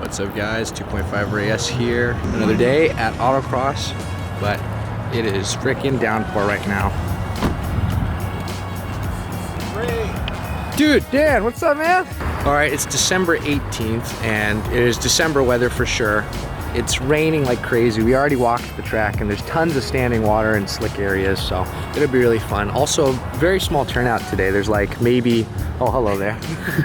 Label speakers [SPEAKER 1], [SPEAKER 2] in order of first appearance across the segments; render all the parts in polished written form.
[SPEAKER 1] What's up guys, 2.5 RayS here. Another day at autocross, but it is freaking downpour right now. Ray. Dude, Dan, what's up man? All right, it's December 18th and it is December weather for sure. It's raining like crazy. We already walked the track and there's tons of standing water and slick areas, so it'll be really fun. Also, very small turnout today. There's like maybe, oh, hello there.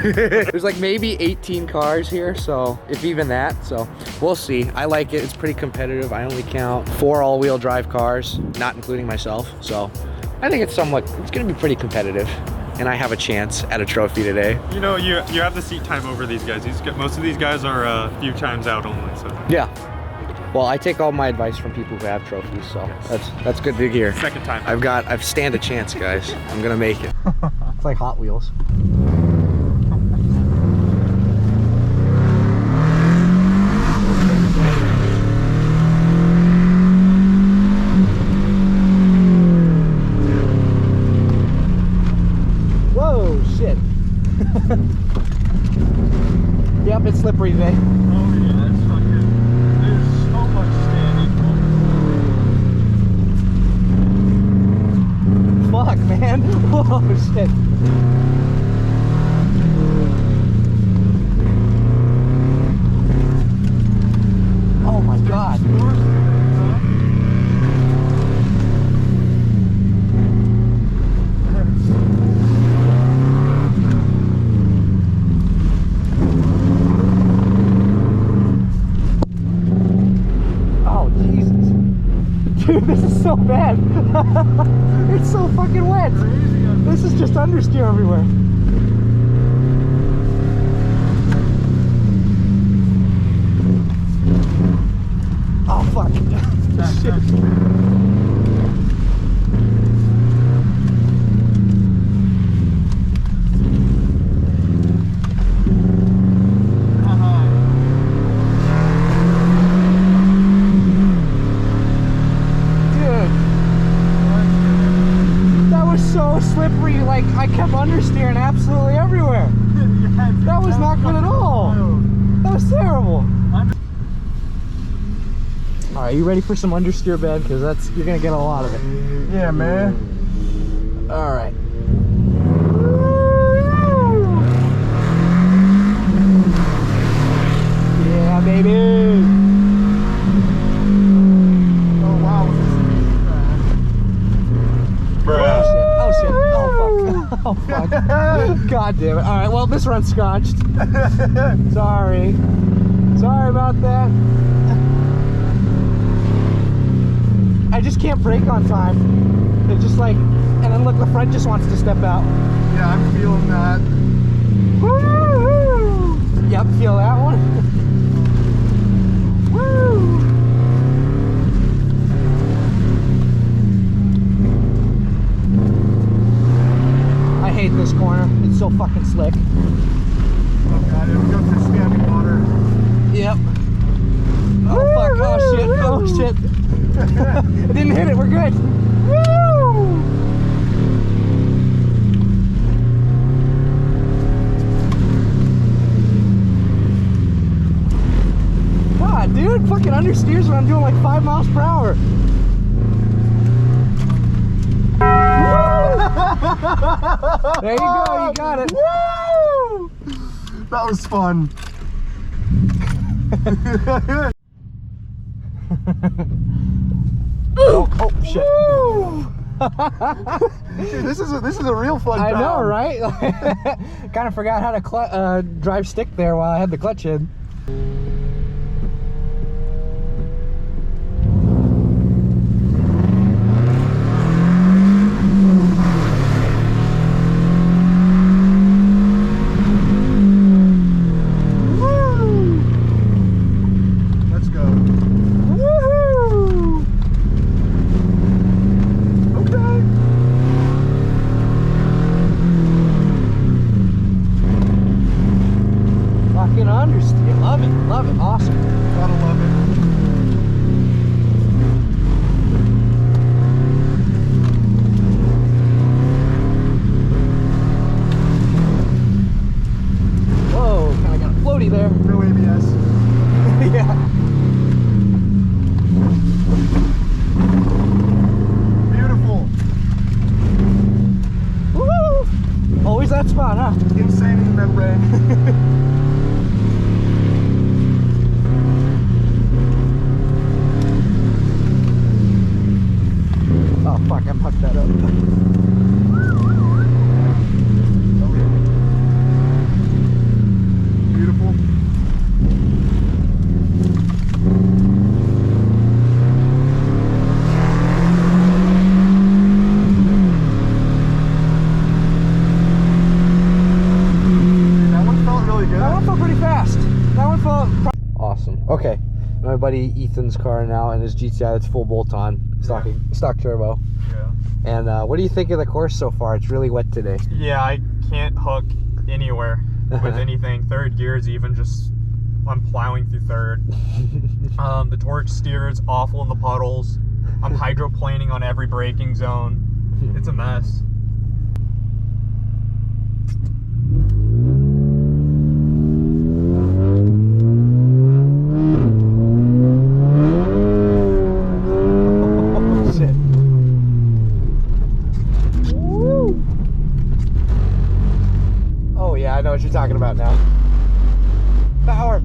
[SPEAKER 1] There's like maybe 18 cars here, so if even that, so we'll see. I like it, it's pretty competitive. I only count 4 all-wheel drive cars, not including myself, so I think it's gonna be pretty competitive. And I have a chance at a trophy today.
[SPEAKER 2] You know, you have the seat time over these guys. Most of these guys are a few times out only, so.
[SPEAKER 1] Yeah. Well, I take all my advice from people who have trophies, so yes. That's good to hear.
[SPEAKER 2] Second time.
[SPEAKER 1] I've stand a chance, guys. I'm gonna make it. It's like Hot Wheels. Whoa, shit. Yep, it's slippery today.
[SPEAKER 2] Oh yeah, it's fucking, there's so much standing.
[SPEAKER 1] Fuck, man. Whoa, shit. Oh my god. Dude, this is so bad. It's so fucking wet. This is just understeer everywhere. Oh fuck. Shit. Slippery, like I kept understeering absolutely everywhere. That was not good at all. That was terrible. All right, you ready for some understeer bed? Because you're gonna get a lot of it.
[SPEAKER 2] Yeah, man.
[SPEAKER 1] All right. Yeah, baby.
[SPEAKER 2] Oh wow. Bruh.
[SPEAKER 1] Oh fuck. God damn it. Alright, well this run's scotched. Sorry. Sorry about that. I just can't brake on time. It's just like, and then look, the front just wants to step out.
[SPEAKER 2] Yeah, I'm feeling that.
[SPEAKER 1] Woo! Yep, feel that one. Woo! I hate this corner. It's so fucking slick.
[SPEAKER 2] Oh god, it'll go through standing water.
[SPEAKER 1] Yep. Oh fuck. Oh shit. Oh shit. It didn't hit it. We're good. Woo! God, dude. Fucking understeers when I'm doing like 5 miles per hour. There you go, you got it.
[SPEAKER 2] Woo! That was fun.
[SPEAKER 1] Oh shit.
[SPEAKER 2] Dude, this is a real fun time.
[SPEAKER 1] I know, right? Kind of forgot how to drive stick there while I had the clutch in. Understeer, love it, awesome.
[SPEAKER 2] Gotta love it.
[SPEAKER 1] Whoa, kind of got a floaty there.
[SPEAKER 2] No ABS.
[SPEAKER 1] Okay, my buddy Ethan's car now and his GC8 that's full bolt-on, stock turbo.
[SPEAKER 2] Yeah.
[SPEAKER 1] And what do you think of the course so far? It's really wet today.
[SPEAKER 2] Yeah, I can't hook anywhere with anything. Third gears even, just I'm plowing through third. The torque steer is awful in the puddles. I'm hydroplaning on every braking zone. It's a mess.
[SPEAKER 1] I know what you're talking about now. Power.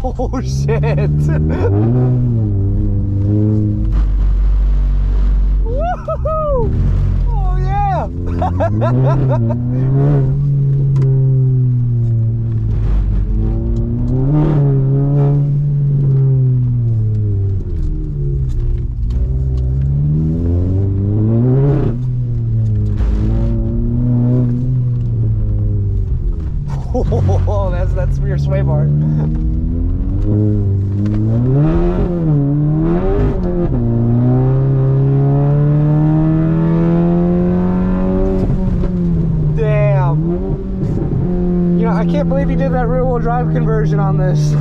[SPEAKER 1] Oh shit! Woohoo! Oh yeah! Oh, that's your sway bar. Damn. You know, I can't believe you did that rear-wheel drive conversion on this.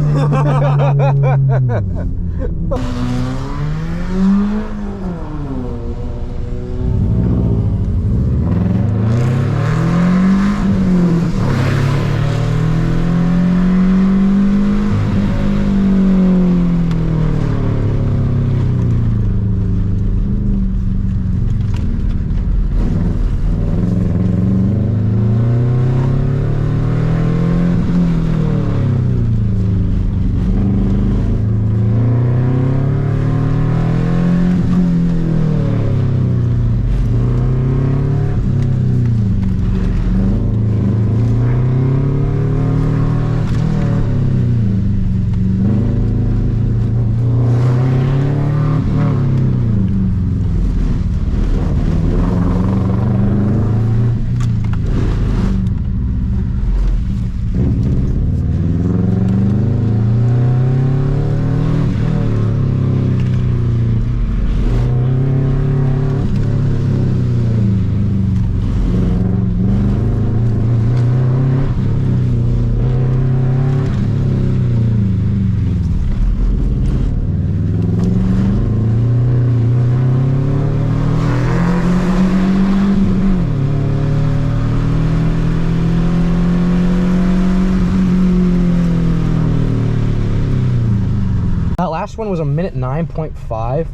[SPEAKER 1] That last one was a minute 9.5,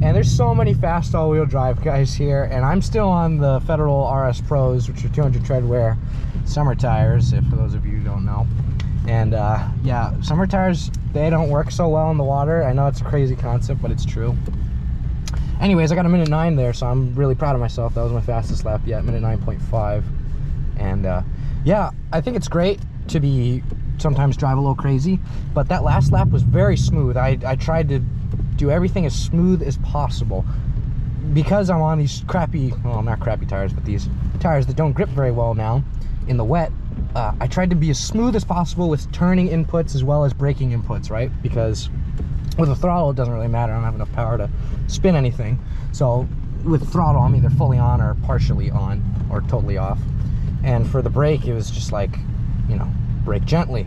[SPEAKER 1] and there's so many fast all-wheel drive guys here, and I'm still on the Federal RS Pros, which are 200 treadwear summer tires, if for those of you who don't know. And yeah, summer tires, they don't work so well in the water. I know it's a crazy concept, but it's true. Anyways, I got a minute 9 there, so I'm really proud of myself. That was my fastest lap yet, minute 9.5. And yeah, I think it's great to be sometimes drive a little crazy, but that last lap was very smooth. I tried to do everything as smooth as possible because I'm on these crappy, well, not crappy tires, but these tires that don't grip very well now in the wet. I tried to be as smooth as possible with turning inputs as well as braking inputs, right? Because with a throttle, it doesn't really matter. I don't have enough power to spin anything. So with throttle, I'm either fully on or partially on or totally off. And for the brake, it was just like, you know, brake gently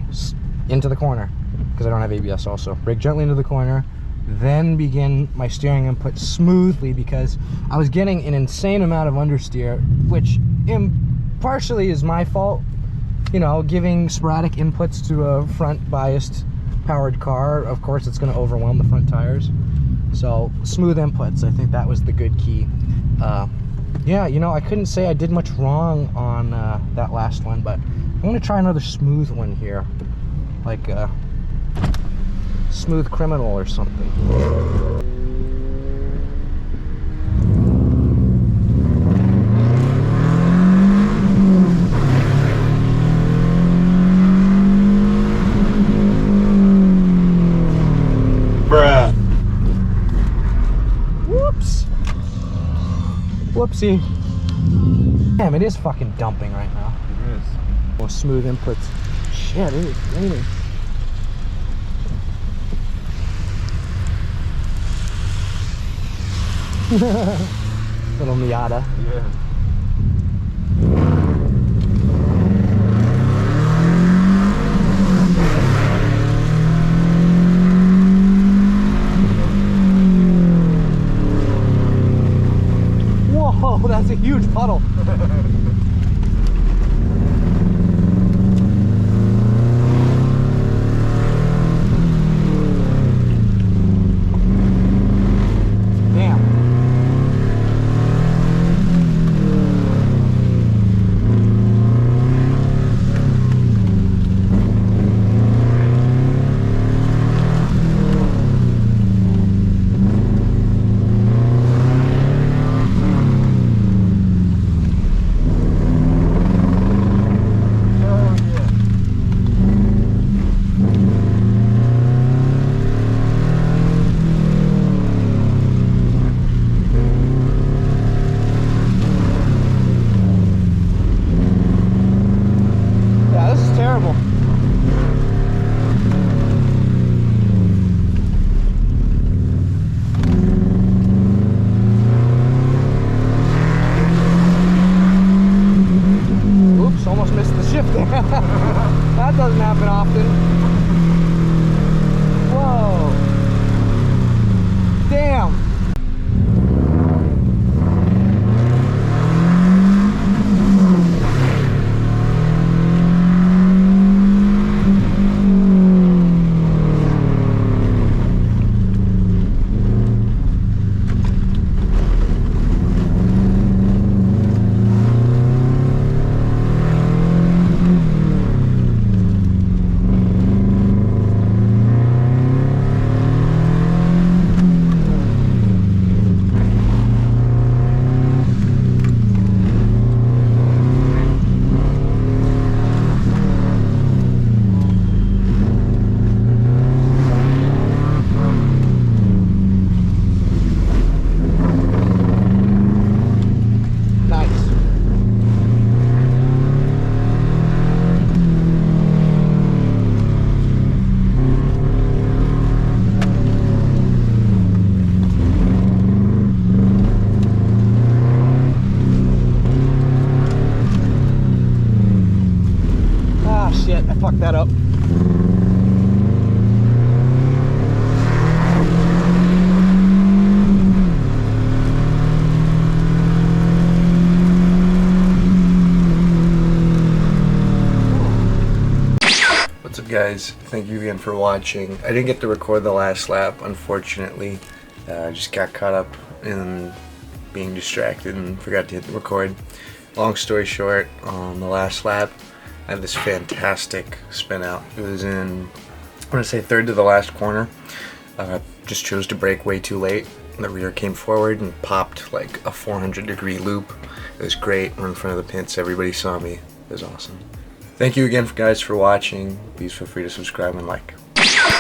[SPEAKER 1] into the corner, because I don't have ABS also. Brake gently into the corner, then begin my steering input smoothly, because I was getting an insane amount of understeer, which partially is my fault. You know, giving sporadic inputs to a front biased powered car, of course it's going to overwhelm the front tires. So smooth inputs, I think that was the good key. Yeah, you know, I couldn't say I did much wrong on that last one, but I'm going to try another smooth one here. Like, smooth criminal or something.
[SPEAKER 2] Bruh.
[SPEAKER 1] Whoops. Whoopsie. Damn, it is fucking dumping right now.
[SPEAKER 2] It is.
[SPEAKER 1] More smooth inputs. Shit, it is raining. Little Miata.
[SPEAKER 2] Yeah.
[SPEAKER 1] Whoa, that's a huge puddle. That doesn't happen often. Whoa. Damn. Shit, I fucked that up. What's up, guys? Thank you again for watching. I didn't get to record the last lap, unfortunately. I just got caught up in being distracted and forgot to hit the record. Long story short, on the last lap, I had this fantastic spin out. It was in, I'm gonna say, third to the last corner. Just chose to brake way too late. The rear came forward and popped like a 400-degree loop. It was great. We're in front of the pits. Everybody saw me. It was awesome. Thank you again, guys, for watching. Please feel free to subscribe and like.